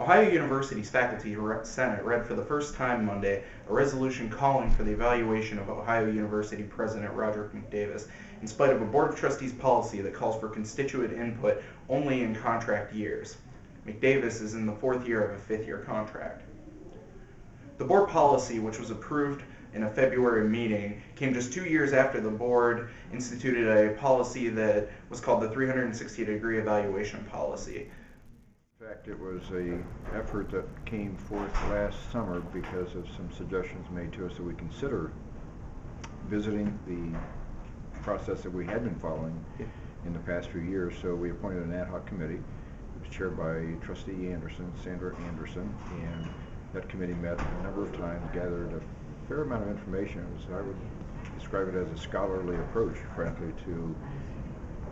Ohio University's Faculty Senate read for the first time Monday a resolution calling for the evaluation of Ohio University President Roderick McDavis, in spite of a Board of Trustees policy that calls for constituent input only in contract years. McDavis is in the fourth year of a fifth-year contract. The board policy, which was approved in a February meeting, came just 2 years after the board instituted a policy that was called the 360-degree evaluation policy. In fact, it was an effort that came forth last summer because of some suggestions made to us that we consider visiting the process that we had been following in the past few years. So we appointed an ad hoc committee. It was chaired by Trustee Anderson, Sandra Anderson, and that committee met a number of times, gathered a fair amount of information. I would describe it as a scholarly approach, frankly, to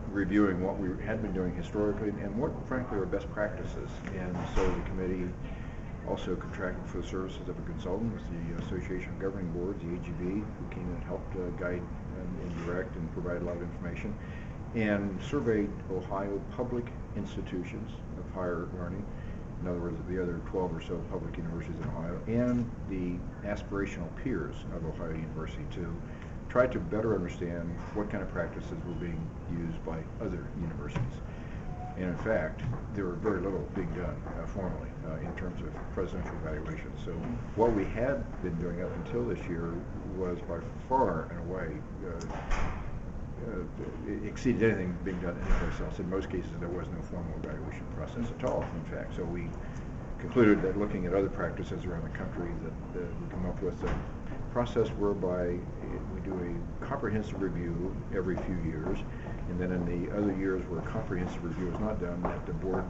reviewing what we had been doing historically and what, frankly, are best practices. And so the committee also contracted for the services of a consultant with the Association of Governing Boards, the AGB, who came and helped guide and direct and provide a lot of information, and surveyed Ohio public institutions of higher learning, in other words, the other 12 or so public universities in Ohio, and the aspirational peers of Ohio University to try to better understand what kind of practices were being used by other universities. And in fact, there were very little being done formally in terms of presidential evaluation. So what we had been doing up until this year was by far and away exceeded anything being done anyplace else. In most cases, there was no formal evaluation process at all, in fact. So we concluded that looking at other practices around the country that we come up with a process whereby we do a comprehensive review every few years, and then in the other years where a comprehensive review is not done, that the board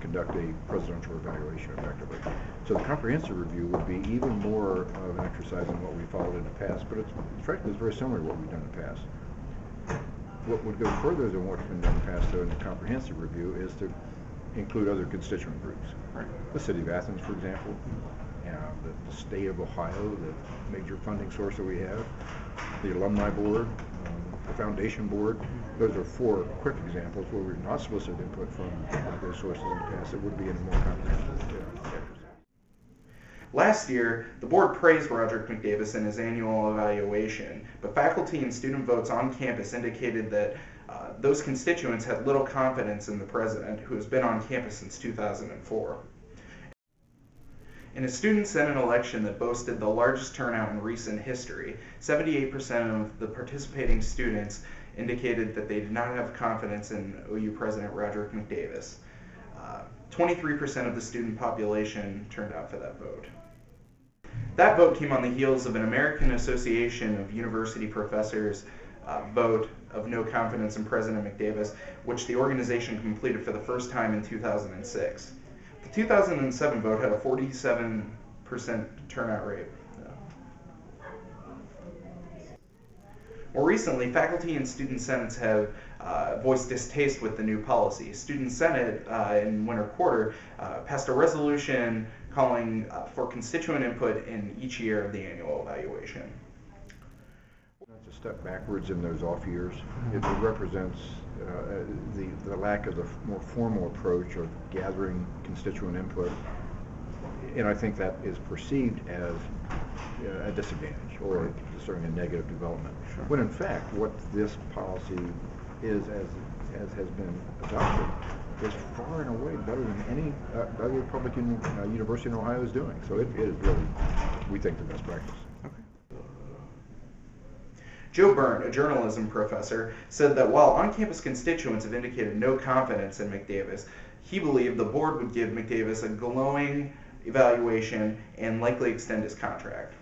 conduct a presidential evaluation effectively. So the comprehensive review would be even more of an exercise than what we followed in the past, but frankly, it's very similar to what we've done in the past. What would go further than what's been done in the past, though, in the comprehensive review is to include other constituent groups. Right. The City of Athens, for example, the state of Ohio, the major funding source that we have, the alumni board, the foundation board. Those are four quick examples where we've not solicited input from those sources in the past. It would be in a more comprehensive exercise. Last year, the board praised Roderick McDavis in his annual evaluation, but faculty and student votes on campus indicated that those constituents had little confidence in the president, who has been on campus since 2004. In a student senate election that boasted the largest turnout in recent history, 78% of the participating students indicated that they did not have confidence in OU President Roderick McDavis. 23% of the student population turned out for that vote. That vote came on the heels of an American Association of University Professors vote of no confidence in President McDavis, which the organization completed for the first time in 2006. The 2007 vote had a 47% turnout rate. More recently, faculty and student senates have voiced distaste with the new policy. Student Senate in winter quarter passed a resolution calling for constituent input in each year of the annual evaluation. That's a step backwards in those off years. It represents the lack of the more formal approach of gathering constituent input, and I think that is perceived as a disadvantage or certainly a negative development. Sure. When in fact, what this policy is, as has been adopted, is far and away better than any other public university in Ohio is doing. So it is really, we think, the best practice. Joe Byrne, a journalism professor, said that while on-campus constituents have indicated no confidence in McDavis, he believed the board would give McDavis a glowing evaluation and likely extend his contract.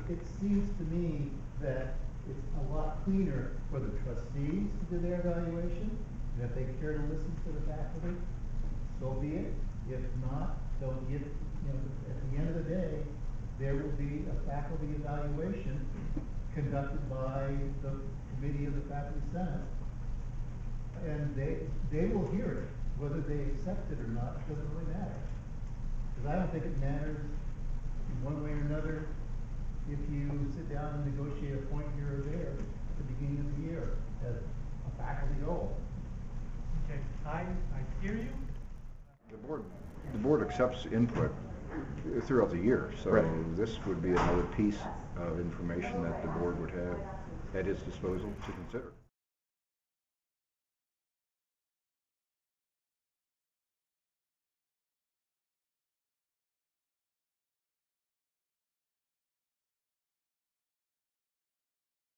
It seems to me that it's a lot cleaner for the trustees to do their evaluation, and if they care to listen to the faculty, so be it. If not, they'll give, at the end of the day, there will be a faculty evaluation conducted by the committee of the Faculty Senate, and they will hear it. Whether they accept it or not doesn't really matter. Because I don't think it matters one way or another if you sit down and negotiate a point here or there at the beginning of the year as a faculty goal. Okay, I the board accepts input throughout the year, so Right. this would be another piece of information that the board would have at its disposal to consider.